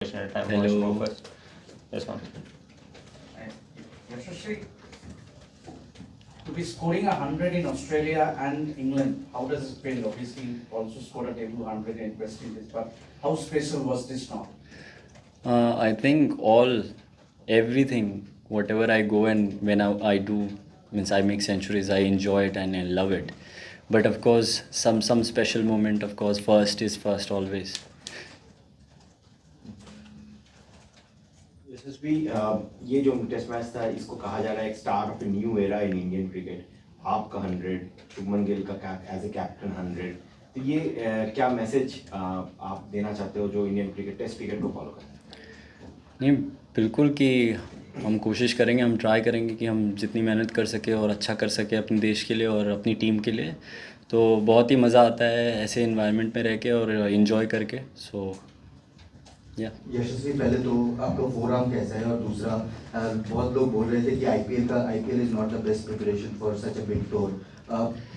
Question at a time. Who wants to Hello. go first? Yes, ma'am. Yashasvi, to be scoring 100 in Australia and England, how does it feel? Obviously, you also scored a debut 100 in West Indies, but how special was this now? I think everything, whatever I go and when I do, means I make centuries, I enjoy it and I love it. But of course, some special moment, of course, first is first always. यशस्वी ये जो test match था इसको कहा जा रहा है एक start of a new era in Indian cricket. आपका 100, शुभमन गिल का एज ए कैप्टन 100, तो ये क्या मैसेज आप देना चाहते हो जो इंडियन क्रिकेट टेस्ट क्रिकेट को फॉलो करते हैं? नहीं, बिल्कुल कि हम कोशिश करेंगे, हम ट्राई करेंगे कि हम जितनी मेहनत कर सके और अच्छा कर सके अपने देश के लिए और अपनी टीम के लिए। तो बहुत ही मज़ा आता है ऐसे इन्वायरमेंट में रह के और इन्जॉय करके। सो या यशस्वी, पहले तो आपका फोरआर्म कैसा है, और दूसरा बहुत लोग बोल रहे थे कि IPL is not the best preparation for such a big tour.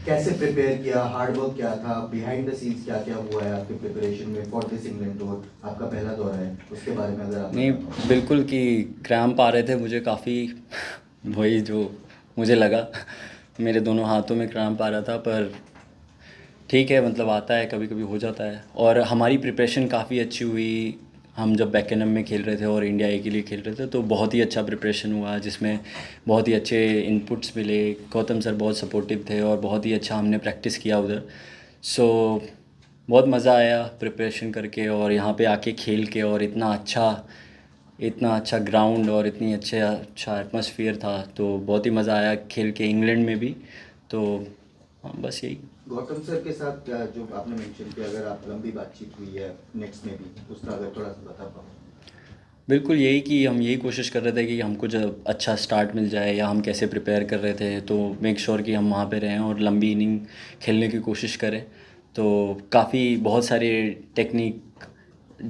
कैसे प्रिपेयर किया, हार्ड वर्क क्या था, बिहाइंड द सीन्स क्या क्या हुआ है आपके प्रिपरेशन में फॉर दिस इंग्लैंड टूर? आपका पहला दौरा है, उसके बारे में अगर आप नहीं, बिल्कुल कि क्रैम्प आ रहे थे मुझे काफ़ी वही जो मुझे लगा, मेरे दोनों हाथों में क्रैम्प आ रहा था, पर ठीक है, मतलब आता है, कभी कभी हो जाता है। और हमारी प्रिपरेशन काफ़ी अच्छी हुई। हम जब बैकेनम में खेल रहे थे और इंडिया ए के लिए खेल रहे थे तो बहुत ही अच्छा प्रिपरेशन हुआ, जिसमें बहुत ही अच्छे इनपुट्स मिले। गौतम सर बहुत सपोर्टिव थे और बहुत ही अच्छा हमने प्रैक्टिस किया उधर। सो बहुत मज़ा आया प्रिपरेशन करके और यहाँ पे आके खेल के, और इतना अच्छा ग्राउंड और इतनी अच्छा एटमॉस्फेयर था, तो बहुत ही मज़ा आया खेल के इंग्लैंड में भी। तो हाँ, बस यही। गौतम सर के साथ जो आपने मेंशन किया, अगर आप लंबी बातचीत हुई है नेक्स्ट में भी, उसका अगर थोड़ा सा बता पाओ। बिल्कुल यही कि हम यही कोशिश कर रहे थे कि हमको जब अच्छा स्टार्ट मिल जाए या हम कैसे प्रिपेयर कर रहे थे, तो मेक श्योर कि हम वहाँ पे रहें और लंबी इनिंग खेलने की कोशिश करें। तो काफ़ी बहुत सारे टेक्निक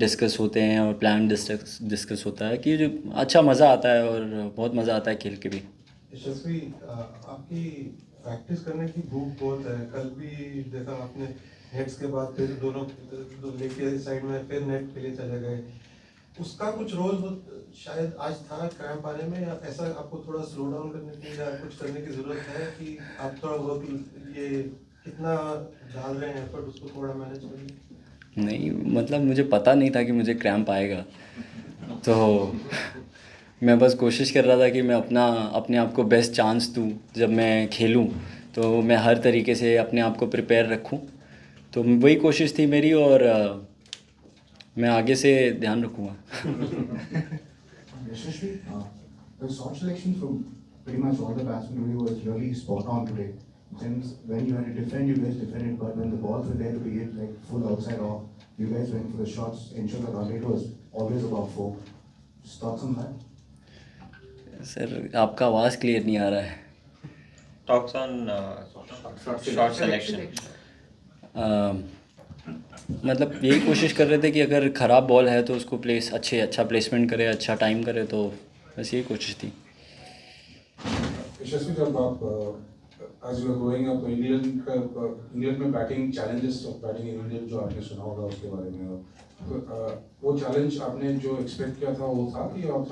डिस्कस होते हैं और प्लान डिस्कस होता है कि जो अच्छा मज़ा आता है और बहुत मज़ा आता है खेल के भी। यशस्वी, आपकी प्रैक्टिस करने की भूख बहुत है। कल भी देखा आपने, नेट्स के बाद फिर दोनों लेके साइड में फिर नेट के लिए चले गए। उसका कुछ रोल शायद आज था क्रैम्प आने में, या ऐसा आपको थोड़ा स्लो डाउन करने की या कुछ करने की ज़रूरत है कि आप थोड़ा वर्क ये कितना डाल रहे हैं एफर्ट, उसको थोड़ा मैनेज करिए? नहीं, मतलब मुझे पता नहीं था कि मुझे क्रैम्प आएगा, तो मैं बस कोशिश कर रहा था कि मैं अपने आप को बेस्ट चांस दूँ जब मैं खेलूँ, तो मैं हर तरीके से अपने आप को प्रिपेयर रखूँ। तो वही कोशिश थी मेरी, और मैं आगे से ध्यान रखूँगा। Yashasvi, the shot selection from pretty much all the batsmen today was really spot on today. Since when you had to defend, you guys defended, but when the balls were there to be hit like full outside off, you guys went for the shots, ensured the run rate was always above 4. Just thoughts on that? Sir, आपका आवाज़ clear नहीं आ रहा है। Talks on short selection. मतलब यही कोशिश कर रहे थे कि अगर ख़राब बॉल है तो उसको अच्छा प्लेसमेंट करे, अच्छा टाइम करे, तो बस यही कोशिश थी। यशस्वी, जब आप आज you are growing up, England में batting challenges of batting in India जो आपने सुना होगा उसके बारे में, वो चैलेंज आपने जो एक्सपेक्ट किया था वो था कि आप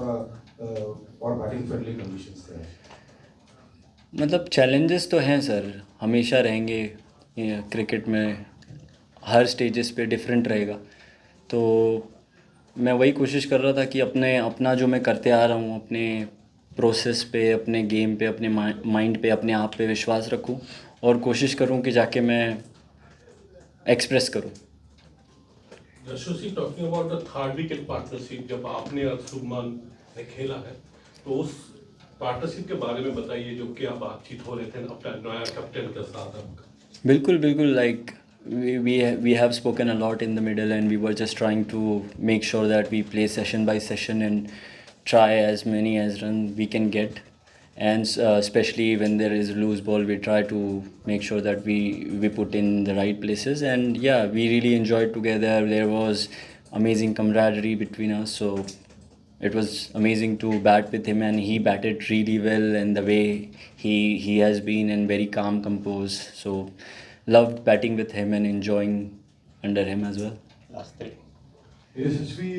और बैटिंग फ्रेंडली कंडीशंस थे? मतलब चैलेंजेस तो हैं सर, हमेशा रहेंगे। क्रिकेट में हर स्टेजेस पे डिफरेंट रहेगा, तो मैं वही कोशिश कर रहा था कि अपना जो मैं करते आ रहा हूँ, अपने प्रोसेस पे, अपने गेम पे, अपने माइंड पे, अपने आप पे विश्वास रखूँ और कोशिश करूँ कि जाके मैं एक्सप्रेस करूँ। Yashasvi, talking about the third wicket partnership, जब आपने और शुभमन ने खेला है, तो उस पार्टनरशिप के बारे में बताइए, जो क्या बातचीत हो रहे थे अपना नया कैप्टन के साथ आपका? बिल्कुल, like we have spoken a lot in the middle, and we were just trying to make sure that we play session by session and try as many as run we can get. And especially when there is a loose ball, we try to make sure that we put in the right places. And yeah, we really enjoyed together. There was amazing camaraderie between us, so it was amazing to bat with him, and he batted really well, and the way he has been, and very calm, composed. So loved batting with him and enjoying under him as well. Last three. यशस्वी,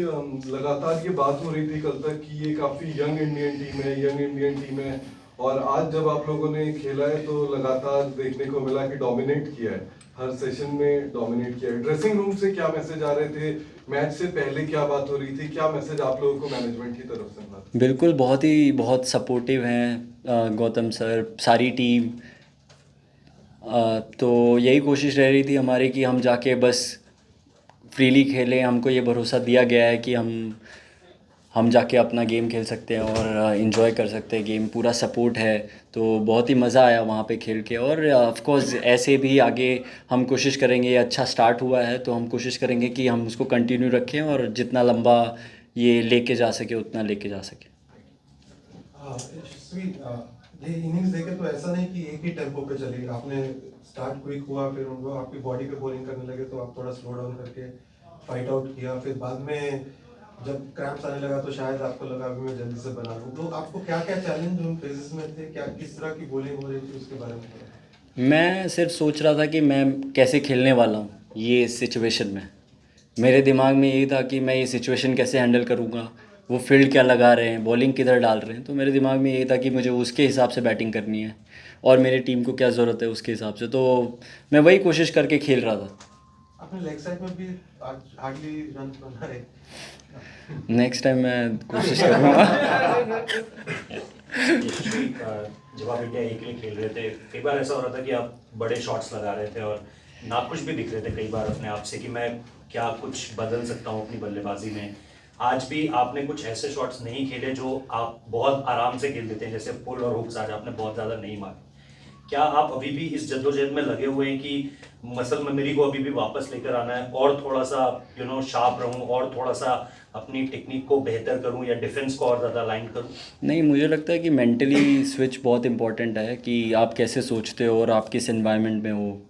लगातार ये बात हो रही थी कल तक कि ये काफी यंग इंडियन टीम है और आज जब आप लोगों ने खेला है तो लगातार देखने को मिला कि डोमिनेट किया है, हर सेशन में डोमिनेट किया है। ड्रेसिंग रूम से क्या मैसेज आ रहे थे, मैच से पहले क्या बात हो रही थी, क्या मैसेज आप लोगों को मैनेजमेंट की तरफ से मिला? बिल्कुल, बहुत सपोर्टिव हैं गौतम सर, सारी टीम। तो यही कोशिश रह रही थी हमारी कि हम जाके बस फ्रीली खेलें। हमको ये भरोसा दिया गया है कि हम जाके अपना गेम खेल सकते हैं और इन्जॉय कर सकते हैं गेम। पूरा सपोर्ट है, तो बहुत ही मज़ा आया वहाँ पे खेल के। और ऑफ कोर्स ऐसे भी आगे हम कोशिश करेंगे। ये अच्छा स्टार्ट हुआ है तो हम कोशिश करेंगे कि हम उसको कंटिन्यू रखें और जितना लंबा ये लेके जा सके उतना लेके जा सके। यशस्वी, ये इनिंग्स देखे तो ऐसा नहीं कि एक ही टेम्पो पे चली, आपने स्टार्ट क्विक हुआ, फिर उनको आपकी बॉडी पे बॉलिंग करने लगे तो आप थोड़ा स्लो डाउन करके फाइट आउट किया, फिर बाद में जब क्रैम्प्स आने लगा तो शायद आपको लगा कि मैं जल्दी से बना लूँ। तो आपको क्या क्या चैलेंज उन फेजेस में थे, क्या किस तरह की बॉलिंग हो रही थी, उसके बारे में थोड़ा? मैं सिर्फ सोच रहा था कि मैं कैसे खेलने वाला हूँ ये सिचुएशन में। मेरे दिमाग में यही था कि मैं ये सिचुएशन कैसे हैंडल करूँगा, वो फील्ड क्या लगा रहे हैं, बॉलिंग किधर डाल रहे हैं। तो मेरे दिमाग में यही था कि मुझे उसके हिसाब से बैटिंग करनी है और मेरी टीम को क्या ज़रूरत है उसके हिसाब से। तो मैं वही कोशिश करके खेल रहा था। आपने लेग साइड में भी आज हार्डली रन बनाए। नेक्स्ट टाइम मैं कोशिश करूँगा। यशस्वी, जब आप इंडिया ए के लिए खेल रहे थे कई बार ऐसा हो रहा था कि आप बड़े शॉट्स लगा रहे थे और नाखुश भी दिख रहे थे कई बार अपने आप से कि मैं क्या कुछ बदल सकता हूँ अपनी बल्लेबाजी में। आज भी आपने कुछ ऐसे शॉट्स नहीं खेले जो आप बहुत आराम से खेल देते हैं, जैसे पुल और हुक्स आज आपने बहुत ज़्यादा नहीं मारे। क्या आप अभी भी इस जद्दोजहद में लगे हुए हैं कि मसल मेमोरी को अभी भी वापस लेकर आना है और थोड़ा सा शार्प रहूं और थोड़ा सा अपनी टेक्निक को बेहतर करूं या डिफेंस को और ज़्यादा लाइन करूं? नहीं, मुझे लगता है कि मेंटली स्विच बहुत इंपॉर्टेंट है कि आप कैसे सोचते हो और आप किस एनवायरनमेंट में हो।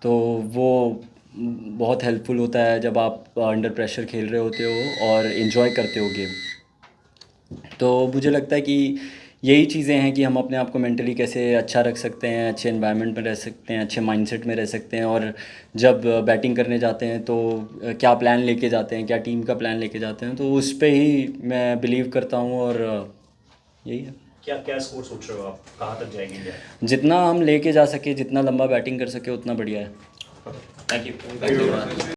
तो वो बहुत हेल्पफुल होता है जब आप अंडर प्रेशर खेल रहे होते हो और इन्जॉय करते हो गेम। तो मुझे लगता है कि यही चीज़ें हैं कि हम अपने आप को मेंटली कैसे अच्छा रख सकते हैं, अच्छे एनवायरनमेंट में रह सकते हैं, अच्छे माइंडसेट में रह सकते हैं। और जब बैटिंग करने जाते हैं तो क्या प्लान लेके जाते हैं, क्या टीम का प्लान लेके जाते हैं, तो उस पे ही मैं बिलीव करता हूँ। और यही है। क्या क्या स्कोर सोच रहे हो आप, कहाँ तक जाएगी इंडिया? जितना हम लेके जा सके, जितना लंबा बैटिंग कर सके उतना बढ़िया है। Thank you.